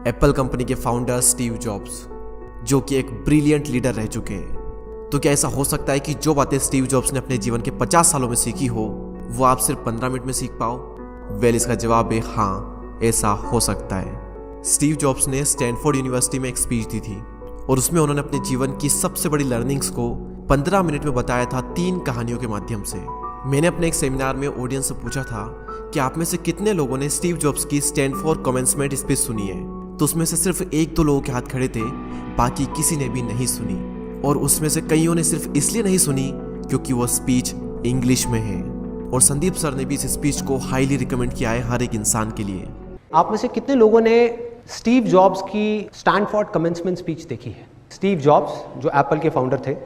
Apple company के founder Steve jobs, जो कि एक ब्रिलियंट लीडर रह चुके हैं। तो क्या ऐसा हो सकता है कि जो बातें स्टीव जॉब्स ने अपने जीवन के 50 सालों में सीखी हो वो आप सिर्फ 15 मिनट में सीख पाओ? वेल, इसका जवाब है हाँ, ऐसा हो सकता है। स्टीव जॉब्स ने स्टैनफोर्ड यूनिवर्सिटी में एक स्पीच दी थी और उसमें उन्होंने अपने जीवन की सबसे बड़ी लर्निंग्स को 15 मिनट में बताया था 3 कहानियों के माध्यम से। मैंने अपने एक सेमिनार में ऑडियंस से पूछा था कि आप में से कितने लोगों ने स्टीव जॉब्स की स्टैनफोर्ड कमेंसमेंट स्पीच सुनी है। तो उसमें से सिर्फ 1-2 लोगों के हाथ खड़े थे, बाकी किसी ने भी नहीं सुनी। और उसमें से कईयों ने सिर्फ इसलिए नहीं सुनी क्योंकि वो स्पीच इंग्लिश में है। और संदीप सर ने भी इस स्पीच को हाईली रिकमेंड किया है हर एक इंसान के लिए। आप में से कितने लोगों ने स्टीव जॉब्स की स्टैनफोर्ड कमेंसमेंट स्पीच देखी है? स्टीव जॉब्स जो एप्पल के फाउंडर थे,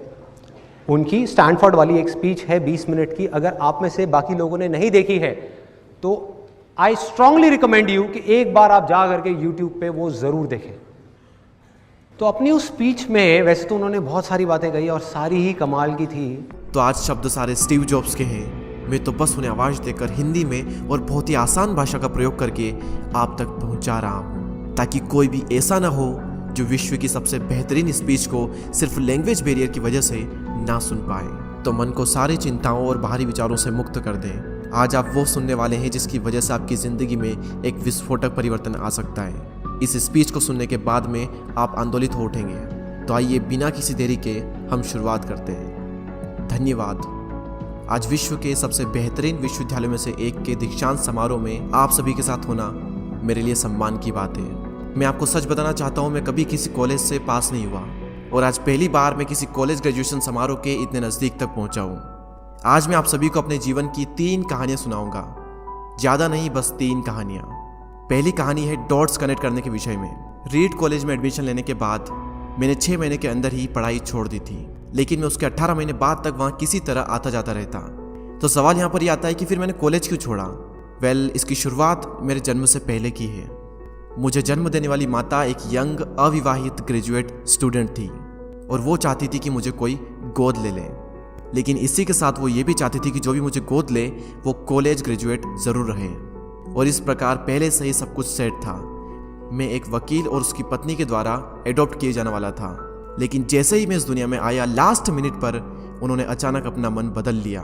उनकी स्टैनफोर्ड वाली एक स्पीच है 20 मिनट की। अगर आप में से बाकी लोगों ने नहीं देखी है तो आई स्ट्रांगली रिकमेंड यू कि एक बार आप जा करके यूट्यूब पे वो ज़रूर देखें। तो अपनी उस स्पीच में वैसे तो उन्होंने बहुत सारी बातें कही और सारी ही कमाल की थी। तो आज शब्द सारे स्टीव जॉब्स के हैं। मैं तो बस उन्हें आवाज़ देकर हिंदी में और बहुत ही आसान भाषा का प्रयोग करके आप तक पहुंचा रहा हूं, ताकि कोई भी ऐसा ना हो जो विश्व की सबसे बेहतरीन स्पीच को सिर्फ लैंग्वेज बैरियर की वजह से ना सुन पाए। तो मन को सारी चिंताओं और बाहरी विचारों से मुक्त कर दें। आज आप वो सुनने वाले हैं जिसकी वजह से आपकी ज़िंदगी में एक विस्फोटक परिवर्तन आ सकता है। इस स्पीच को सुनने के बाद में आप आंदोलित हो उठेंगे। तो आइए बिना किसी देरी के हम शुरुआत करते हैं। धन्यवाद। आज विश्व के सबसे बेहतरीन विश्वविद्यालयों में से एक के दीक्षांत समारोह में आप सभी के साथ होना मेरे लिए सम्मान की बात है। मैं आपको सच बताना चाहता हूँ, मैं कभी किसी कॉलेज से पास नहीं हुआ और आज पहली बार मैं किसी कॉलेज ग्रेजुएशन समारोह के इतने नज़दीक तक पहुँचा हूँ। आज मैं आप सभी को अपने जीवन की 3 कहानियाँ सुनाऊंगा। ज़्यादा नहीं, बस 3 कहानियाँ। पहली कहानी है डॉट्स कनेक्ट करने के विषय में। रीड कॉलेज में एडमिशन लेने के बाद मैंने 6 महीने के अंदर ही पढ़ाई छोड़ दी थी, लेकिन मैं उसके 18 महीने बाद तक वहाँ किसी तरह आता जाता रहता। तो सवाल यहाँ पर यह आता है कि फिर मैंने कॉलेज क्यों छोड़ा? वेल, इसकी शुरुआत मेरे जन्म से पहले की है। मुझे जन्म देने वाली माता एक यंग अविवाहित ग्रेजुएट स्टूडेंट थी और वो चाहती थी कि मुझे कोई गोद ले ले, लेकिन इसी के साथ वो ये भी चाहती थी कि जो भी मुझे गोद ले वो कॉलेज ग्रेजुएट ज़रूर रहे। और इस प्रकार पहले से ही सब कुछ सेट था। मैं एक वकील और उसकी पत्नी के द्वारा एडॉप्ट किए जाने वाला था, लेकिन जैसे ही मैं इस दुनिया में आया, लास्ट मिनट पर उन्होंने अचानक अपना मन बदल लिया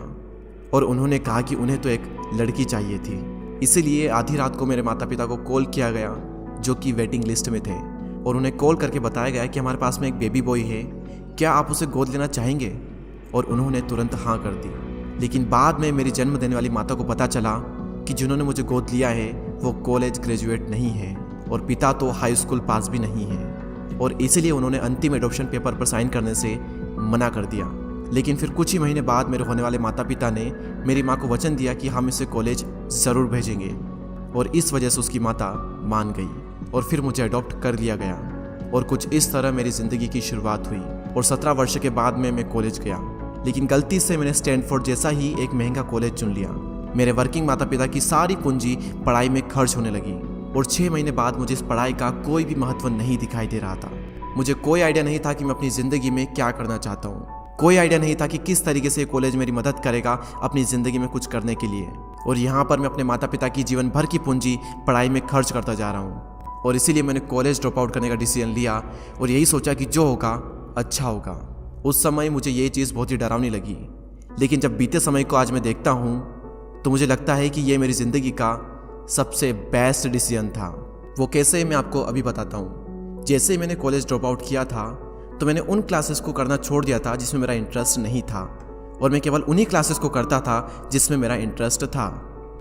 और उन्होंने कहा कि उन्हें तो एक लड़की चाहिए थी। इसीलिए आधी रात को मेरे माता पिता को कॉल किया गया, जो कि वेटिंग लिस्ट में थे, और उन्हें कॉल करके बताया गया कि हमारे पास में एक बेबी बॉय है, क्या आप उसे गोद लेना चाहेंगे? और उन्होंने तुरंत हाँ कर दी। लेकिन बाद में मेरी जन्म देने वाली माता को पता चला कि जिन्होंने मुझे गोद लिया है वो कॉलेज ग्रेजुएट नहीं है और पिता तो हाई स्कूल पास भी नहीं है, और इसीलिए उन्होंने अंतिम एडॉप्शन पेपर पर साइन करने से मना कर दिया। लेकिन फिर कुछ ही महीने बाद मेरे होने वाले माता पिता ने मेरी माँ को वचन दिया कि हम इसे कॉलेज ज़रूर भेजेंगे, और इस वजह से उसकी माता मान गई और फिर मुझे अडॉप्ट कर लिया गया। और कुछ इस तरह मेरी ज़िंदगी की शुरुआत हुई। और 17 वर्ष के बाद में मैं कॉलेज गया, लेकिन गलती से मैंने स्टैनफोर्ड जैसा ही एक महंगा कॉलेज चुन लिया। मेरे वर्किंग माता पिता की सारी पूंजी पढ़ाई में खर्च होने लगी और 6 महीने बाद मुझे इस पढ़ाई का कोई भी महत्व नहीं दिखाई दे रहा था। मुझे कोई आइडिया नहीं था कि मैं अपनी ज़िंदगी में क्या करना चाहता हूँ। कोई आइडिया नहीं था कि किस तरीके से कॉलेज मेरी मदद करेगा अपनी ज़िंदगी में कुछ करने के लिए। और यहाँ पर मैं अपने माता पिता की जीवन भर की पूंजी पढ़ाई में खर्च करता जा रहा हूँ। और इसीलिए मैंने कॉलेज ड्रॉप आउट करने का डिसीजन लिया और यही सोचा कि जो होगा अच्छा होगा। उस समय मुझे ये चीज़ बहुत ही डरावनी लगी, लेकिन जब बीते समय को आज मैं देखता हूँ तो मुझे लगता है कि ये मेरी ज़िंदगी का सबसे बेस्ट डिसीजन था। वो कैसे, मैं आपको अभी बताता हूँ। जैसे ही मैंने कॉलेज ड्रॉप आउट किया था तो मैंने उन क्लासेस को करना छोड़ दिया था जिसमें मेरा इंटरेस्ट नहीं था, और मैं केवल उन्हीं क्लासेस को करता था जिसमें मेरा इंटरेस्ट था।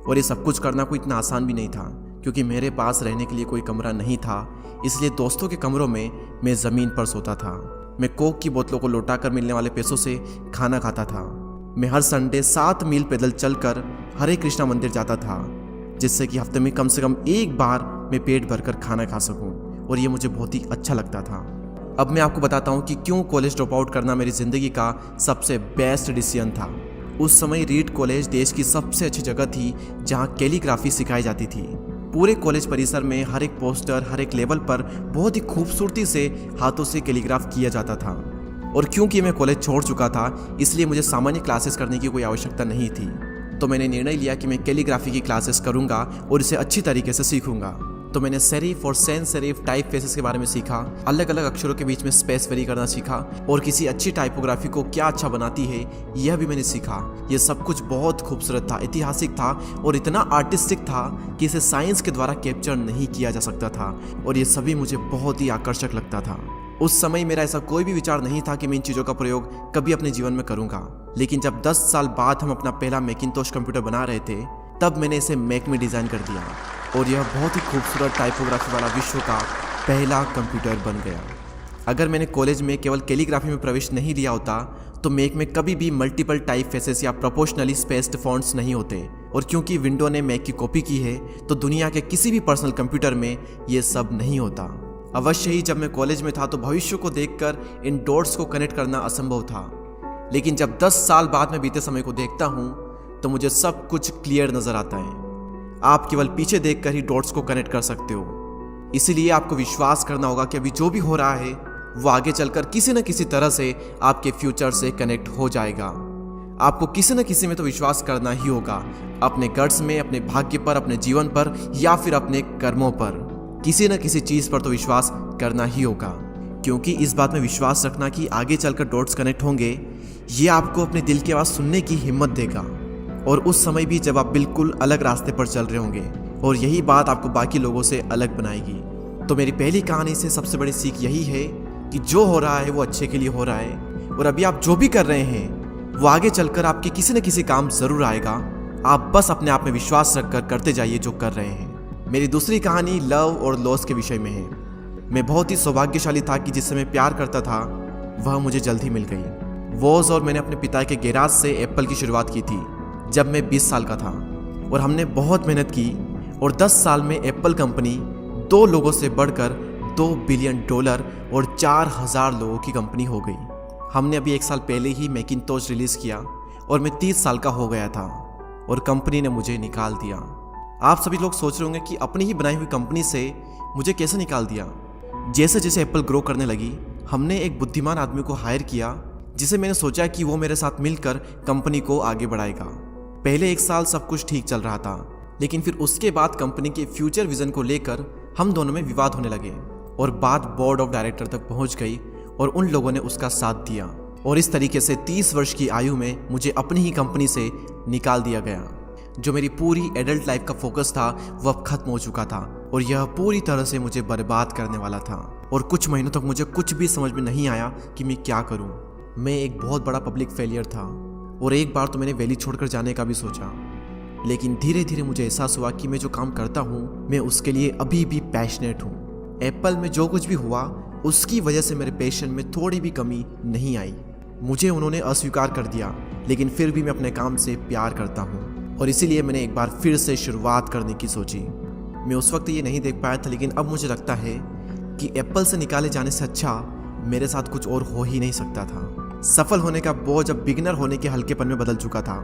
और ये सब कुछ करना कोई इतना आसान भी नहीं था, क्योंकि मेरे पास रहने के लिए कोई कमरा नहीं था। इसलिए दोस्तों के कमरों में मैं ज़मीन पर सोता था। मैं कोक की बोतलों को लौटा कर मिलने वाले पैसों से खाना खाता था। मैं हर संडे 7 मील पैदल चलकर हरे कृष्णा मंदिर जाता था, जिससे कि हफ्ते में कम से कम एक बार मैं पेट भरकर खाना खा सकूं, और ये मुझे बहुत ही अच्छा लगता था। अब मैं आपको बताता हूँ कि क्यों कॉलेज ड्रॉप आउट करना मेरी ज़िंदगी का सबसे बेस्ट डिसीजन था। उस समय रीड कॉलेज देश की सबसे अच्छी जगह थी जहाँ कैलीग्राफी सिखाई जाती थी। पूरे कॉलेज परिसर में हर एक पोस्टर, हर एक लेवल पर बहुत ही खूबसूरती से हाथों से कैलीग्राफ किया जाता था। और क्योंकि मैं कॉलेज छोड़ चुका था, इसलिए मुझे सामान्य क्लासेस करने की कोई आवश्यकता नहीं थी। तो मैंने निर्णय लिया कि मैं कैलीग्राफी की क्लासेस करूंगा और इसे अच्छी तरीके से सीखूंगा। तो मैंने सेरिफ और सैन सेरिफ टाइप फेसेस के बारे में सीखा, अलग अलग अक्षरों के बीच में स्पेस वेरी करना सीखा और किसी अच्छी टाइपोग्राफी को क्या अच्छा बनाती है यह भी मैंने सीखा। यह सब कुछ बहुत खूबसूरत था, ऐतिहासिक था और इतना आर्टिस्टिक था कि इसे साइंस के द्वारा कैप्चर नहीं किया जा सकता था और ये सभी मुझे बहुत ही आकर्षक लगता था। उस समय मेरा ऐसा कोई भी विचार नहीं था कि मैं इन चीज़ों का प्रयोग कभी अपने जीवन में करूंगा, लेकिन जब 10 साल बाद हम अपना पहला मैकिंटोश कंप्यूटर बना रहे थे तब मैंने इसे मैक में डिज़ाइन कर दिया और यह बहुत ही खूबसूरत टाइपोग्राफी वाला विश्व का पहला कंप्यूटर बन गया। अगर मैंने कॉलेज में केवल कैलीग्राफी में प्रवेश नहीं लिया होता तो मैक में कभी भी मल्टीपल टाइप फेसेस या प्रोपोर्शनली स्पेस्ड फॉन्ट्स नहीं होते, और क्योंकि विंडो ने मैक की कॉपी की है तो दुनिया के किसी भी पर्सनल कंप्यूटर में ये सब नहीं होता। अवश्य ही जब मैं कॉलेज में था तो भविष्य को देखकर इन डॉट्स को कनेक्ट करना असंभव था, लेकिन जब 10 साल बाद में बीते समय को देखता हूँ तो मुझे सब कुछ क्लियर नजर आता है। आप केवल पीछे देखकर ही डॉट्स को कनेक्ट कर सकते हो, इसीलिए आपको विश्वास करना होगा कि अभी जो भी हो रहा है वो आगे चलकर किसी न किसी तरह से आपके फ्यूचर से कनेक्ट हो जाएगा। आपको किसी न किसी में तो विश्वास करना ही होगा, अपने गट्स में, अपने भाग्य पर, अपने जीवन पर या फिर अपने कर्मों पर। किसी न किसी चीज़ पर तो विश्वास करना ही होगा, क्योंकि इस बात में विश्वास रखना कि आगे चलकर डॉट्स कनेक्ट होंगे ये आपको अपने दिल की आवाज़ सुनने की हिम्मत देगा, और उस समय भी जब आप बिल्कुल अलग रास्ते पर चल रहे होंगे, और यही बात आपको बाकी लोगों से अलग बनाएगी। तो मेरी पहली कहानी से सबसे बड़ी सीख यही है कि जो हो रहा है वो अच्छे के लिए हो रहा है, और अभी आप जो भी कर रहे हैं वो आगे चलकर आपके किसी न किसी काम ज़रूर आएगा। आप बस अपने आप में विश्वास रखकर करते जाइए जो कर रहे हैं। मेरी दूसरी कहानी लव और लॉस के विषय में है। मैं बहुत ही सौभाग्यशाली था कि जिससे मैं प्यार करता था वह मुझे जल्द ही मिल गई। वॉज और मैंने अपने पिता के गैराज से एप्पल की शुरुआत की थी जब मैं 20 साल का था, और हमने बहुत मेहनत की और 10 साल में एप्पल कंपनी 2 लोगों से बढ़कर $2 बिलियन और 4000 लोगों की कंपनी हो गई। हमने अभी 1 साल पहले ही मैकिंटोश रिलीज़ किया और मैं 30 साल का हो गया था और कंपनी ने मुझे निकाल दिया। आप सभी लोग सोच रहे होंगे कि अपनी ही बनाई हुई कंपनी से मुझे कैसे निकाल दिया। जैसे जैसे एप्पल ग्रो करने लगी हमने एक बुद्धिमान आदमी को हायर किया जिसे मैंने सोचा कि वो मेरे साथ मिलकर कंपनी को आगे बढ़ाएगा। पहले 1 साल सब कुछ ठीक चल रहा था, लेकिन फिर उसके बाद कंपनी के फ्यूचर विजन को लेकर हम दोनों में विवाद होने लगे और बात बोर्ड ऑफ डायरेक्टर तक पहुंच गई और उन लोगों ने उसका साथ दिया, और इस तरीके से 30 वर्ष की आयु में मुझे अपनी ही कंपनी से निकाल दिया गया। जो मेरी पूरी एडल्ट लाइफ का फोकस था वो अब खत्म हो चुका था और यह पूरी तरह से मुझे बर्बाद करने वाला था, और कुछ महीनों तक मुझे कुछ भी समझ में नहीं आया कि मैं क्या करूं। मैं एक बहुत बड़ा पब्लिक फेलियर था और एक बार तो मैंने वैली छोड़कर जाने का भी सोचा, लेकिन धीरे धीरे मुझे एहसास हुआ कि मैं जो काम करता हूँ मैं उसके लिए अभी भी पैशनेट हूँ। एप्पल में जो कुछ भी हुआ उसकी वजह से मेरे पैशन में थोड़ी भी कमी नहीं आई। मुझे उन्होंने अस्वीकार कर दिया, लेकिन फिर भी मैं अपने काम से प्यार करता हूँ और इसीलिए मैंने एक बार फिर से शुरुआत करने की सोची। मैं उस वक्त ये नहीं देख पाया था, लेकिन अब मुझे लगता है कि एप्पल से निकाले जाने से अच्छा मेरे साथ कुछ और हो ही नहीं सकता था। सफल होने का बोझ अब बिगिनर होने के हल्केपन में बदल चुका था।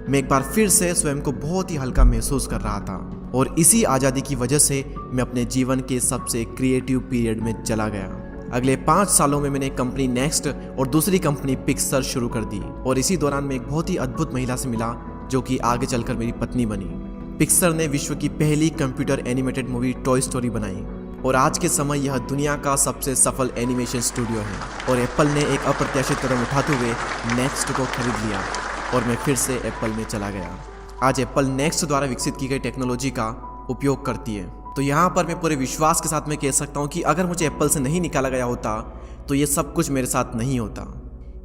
मैं एक बार फिर से स्वयं को बहुत ही हल्का महसूस कर रहा था और इसी आज़ादी की वजह से मैं अपने जीवन के सबसे क्रिएटिव पीरियड में चला गया। अगले 5 सालों में मैंने एक कंपनी नेक्स्ट और दूसरी कंपनी पिक्सर शुरू कर दी, और इसी दौरान मैं एक बहुत ही अद्भुत महिला से मिला जो कि आगे चलकर मेरी पत्नी बनी। पिक्सर ने विश्व की पहली computer animated movie toy story बनाई और आज के समय यह दुनिया का सबसे सफल एनिमेशन स्टूडियो है। और एप्पल ने एक अप्रत्याशित कदम उठाते हुए नेक्स्ट को खरीद लिया और मैं फिर से एप्पल में चला गया। आज एप्पल नेक्स्ट द्वारा विकसित की गई टेक्नोलॉजी का उपयोग करती है। तो यहाँ पर मैं पूरे विश्वास के साथ में कह सकता हूँ कि अगर मुझे एप्पल से नहीं निकाला गया होता तो ये सब कुछ मेरे साथ नहीं होता।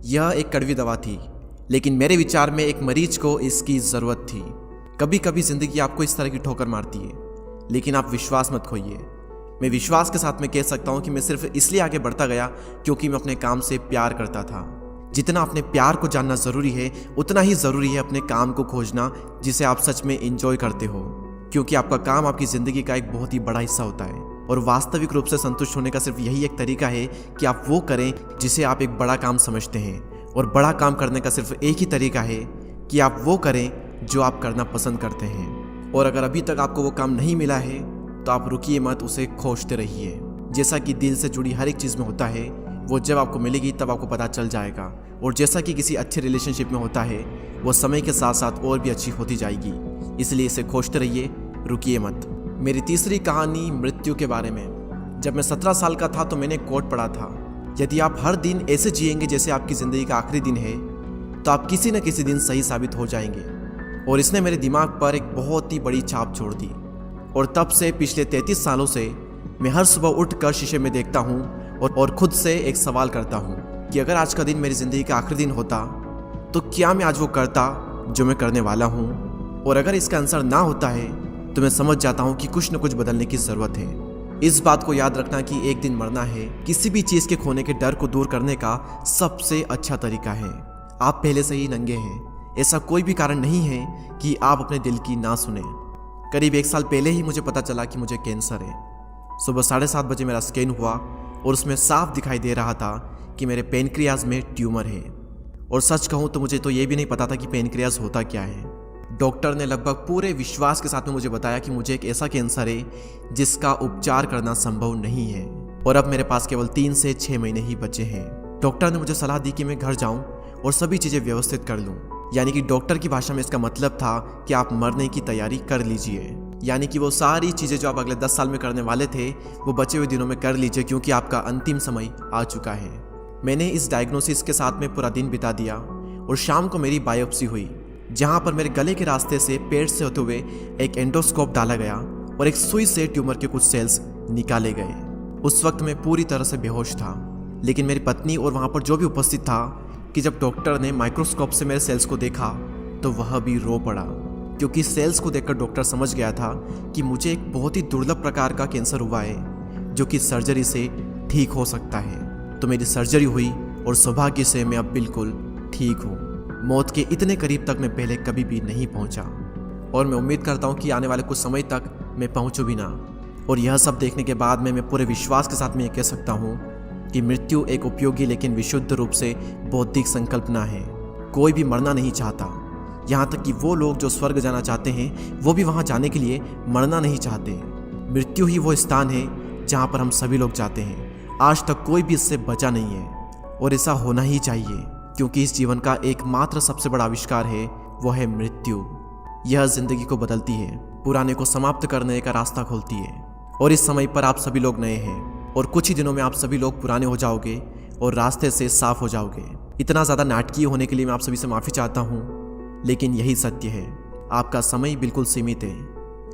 यह एक कड़वी दवा थी, लेकिन मेरे विचार में एक मरीज को इसकी ज़रूरत थी। कभी कभी ज़िंदगी आपको इस तरह की ठोकर मारती है, लेकिन आप विश्वास मत खोइए। मैं विश्वास के साथ में कह सकता हूँ कि मैं सिर्फ इसलिए आगे बढ़ता गया क्योंकि मैं अपने काम से प्यार करता था। जितना अपने प्यार को जानना ज़रूरी है उतना ही ज़रूरी है अपने काम को खोजना जिसे आप सच में एंजॉय करते हो, क्योंकि आपका काम आपकी ज़िंदगी का एक बहुत ही बड़ा हिस्सा होता है। और वास्तविक रूप से संतुष्ट होने का सिर्फ यही एक तरीका है कि आप वो करें जिसे आप एक बड़ा काम समझते हैं, और बड़ा काम करने का सिर्फ एक ही तरीका है कि आप वो करें जो आप करना पसंद करते हैं। और अगर अभी तक आपको वो काम नहीं मिला है तो आप रुकिए मत, उसे खोजते रहिए। जैसा कि दिल से जुड़ी हर एक चीज़ में होता है, वो जब आपको मिलेगी तब आपको पता चल जाएगा। और जैसा कि किसी अच्छे रिलेशनशिप में होता है, वो समय के साथ साथ और भी अच्छी होती जाएगी। इसलिए इसे खोजते रहिए, रुकिए मत। मेरी तीसरी कहानी मृत्यु के बारे में। जब मैं 17 साल का था तो मैंने कोट पढ़ा था, यदि आप हर दिन ऐसे जिएंगे जैसे आपकी ज़िंदगी का आखिरी दिन है तो आप किसी न किसी दिन सही साबित हो जाएंगे। और इसने मेरे दिमाग पर एक बहुत ही बड़ी छाप छोड़ दी। और तब से पिछले 33 सालों से मैं हर सुबह उठकर शीशे में देखता हूँ और खुद से एक सवाल करता हूँ कि अगर आज का दिन मेरी ज़िंदगी का आखिरी दिन होता तो क्या मैं आज वो करता जो मैं करने वाला हूँ। और अगर इसका आंसर ना होता है तो मैं समझ जाता हूँ कि कुछ न कुछ बदलने की ज़रूरत है। इस बात को याद रखना कि एक दिन मरना है किसी भी चीज़ के खोने के डर को दूर करने का सबसे अच्छा तरीका है। आप पहले से ही नंगे हैं, ऐसा कोई भी कारण नहीं है कि आप अपने दिल की ना सुने। करीब 1 साल पहले ही मुझे पता चला कि मुझे कैंसर है। सुबह 7:30 बजे मेरा स्कैन हुआ और उसमें साफ दिखाई दे रहा था कि मेरे पेनक्रियाज में ट्यूमर है। और सच कहूँ तो मुझे तो ये भी नहीं पता था कि पेनक्रियाज होता क्या है। डॉक्टर ने लगभग पूरे विश्वास के साथ में मुझे बताया कि मुझे एक ऐसा कैंसर है जिसका उपचार करना संभव नहीं है और अब मेरे पास केवल 3 से 6 महीने ही बचे हैं। डॉक्टर ने मुझे सलाह दी कि मैं घर जाऊं और सभी चीज़ें व्यवस्थित कर लूं। यानी कि डॉक्टर की भाषा में इसका मतलब था कि आप मरने की तैयारी कर लीजिए। यानी कि वो सारी चीज़ें जो आप अगले 10 साल में करने वाले थे वो बचे हुए दिनों में कर लीजिए, क्योंकि आपका अंतिम समय आ चुका है। मैंने इस डायग्नोसिस के साथ में पूरा दिन बिता दिया और शाम को मेरी बायोप्सी हुई, जहाँ पर मेरे गले के रास्ते से पेट से होते हुए एक एंडोस्कोप डाला गया और एक सुई से ट्यूमर के कुछ सेल्स निकाले गए। उस वक्त मैं पूरी तरह से बेहोश था, लेकिन मेरी पत्नी और वहाँ पर जो भी उपस्थित था कि जब डॉक्टर ने माइक्रोस्कोप से मेरे सेल्स को देखा तो वह भी रो पड़ा, क्योंकि सेल्स को देखकर डॉक्टर समझ गया था कि मुझे एक बहुत ही दुर्लभ प्रकार का कैंसर हुआ है जो कि सर्जरी से ठीक हो सकता है। तो मेरी सर्जरी हुई और सौभाग्य से मैं अब बिल्कुल ठीक हूँ। मौत के इतने करीब तक मैं पहले कभी भी नहीं पहुँचा और मैं उम्मीद करता हूँ कि आने वाले कुछ समय तक मैं पहुँचूँ भी ना। और यह सब देखने के बाद मैं पूरे विश्वास के साथ में ये कह सकता हूँ कि मृत्यु एक उपयोगी लेकिन विशुद्ध रूप से बौद्धिक संकल्पना है। कोई भी मरना नहीं चाहता, यहाँ तक कि वो लोग जो स्वर्ग जाना चाहते हैं वो भी वहाँ जाने के लिए मरना नहीं चाहते। मृत्यु ही वो स्थान है जहाँ पर हम सभी लोग जाते हैं। आज तक कोई भी इससे बचा नहीं है और ऐसा होना ही चाहिए, क्योंकि इस जीवन का एकमात्र सबसे बड़ा आविष्कार है वो है मृत्यु। यह जिंदगी को बदलती है, पुराने को समाप्त करने का रास्ता खोलती है। और इस समय पर आप सभी लोग नए हैं और कुछ ही दिनों में आप सभी लोग पुराने हो जाओगे और रास्ते से साफ हो जाओगे। इतना ज़्यादा नाटकीय होने के लिए मैं आप सभी से माफ़ी चाहता हूँ, लेकिन यही सत्य है। आपका समय बिल्कुल सीमित है,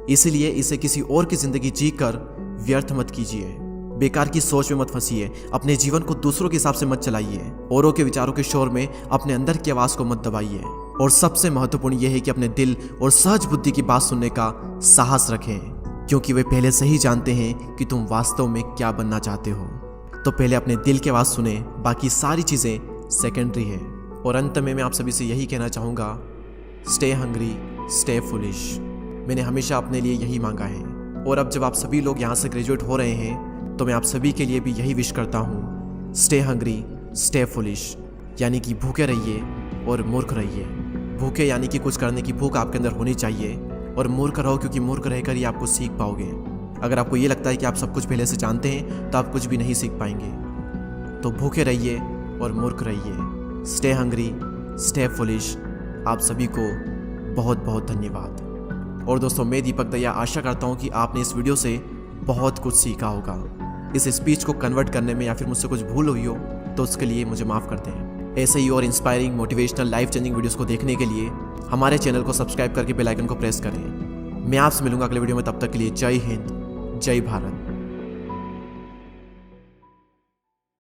इसीलिए इसे किसी और की ज़िंदगी जीकर व्यर्थ मत कीजिए। बेकार की सोच में मत फंसिए, अपने जीवन को दूसरों के हिसाब से मत चलाइए, औरों के विचारों के शोर में अपने अंदर की आवाज़ को मत दबाइए। और सबसे महत्वपूर्ण यह है कि अपने दिल और सहज बुद्धि की बात सुनने का साहस रखें, क्योंकि वे पहले से ही जानते हैं कि तुम वास्तव में क्या बनना चाहते हो। तो पहले अपने दिल की आवाज़ सुने, बाकी सारी चीज़ें सेकेंडरी है। और अंत में मैं आप सभी से यही कहना चाहूँगा, स्टे हंग्री, स्टे फुलिश। मैंने हमेशा अपने लिए यही मांगा है और अब जब आप सभी लोग यहाँ से ग्रेजुएट हो रहे हैं तो मैं आप सभी के लिए भी यही विश करता हूँ, स्टे हंग्री, स्टे फुलिश। यानी कि भूखे रहिए और मूर्ख रहिए। भूखे यानी कि कुछ करने की भूख आपके अंदर होनी चाहिए, और मूर्ख रहो क्योंकि मूर्ख रहकर ही आप कुछ सीख पाओगे। अगर आपको ये लगता है कि आप सब कुछ पहले से जानते हैं तो आप कुछ भी नहीं सीख पाएंगे। तो भूखे रहिए और मूर्ख रहिए। Stay hungry, stay foolish. आप सभी को बहुत बहुत धन्यवाद। और दोस्तों, मैं दीपक दया आशा करता हूँ कि आपने इस वीडियो से बहुत कुछ सीखा होगा। इस स्पीच को कन्वर्ट करने में या फिर मुझसे कुछ भूल हुई हो तो उसके लिए मुझे माफ़ कर दें। ऐसे ही और inspiring, motivational, life changing videos को देखने के लिए हमारे चैनल को सब्सक्राइब करके बेल आइकन को प्रेस करें। मैं आपसे मिलूंगा अगले वीडियो में, तब तक के लिए जय हिंद, जय भारत।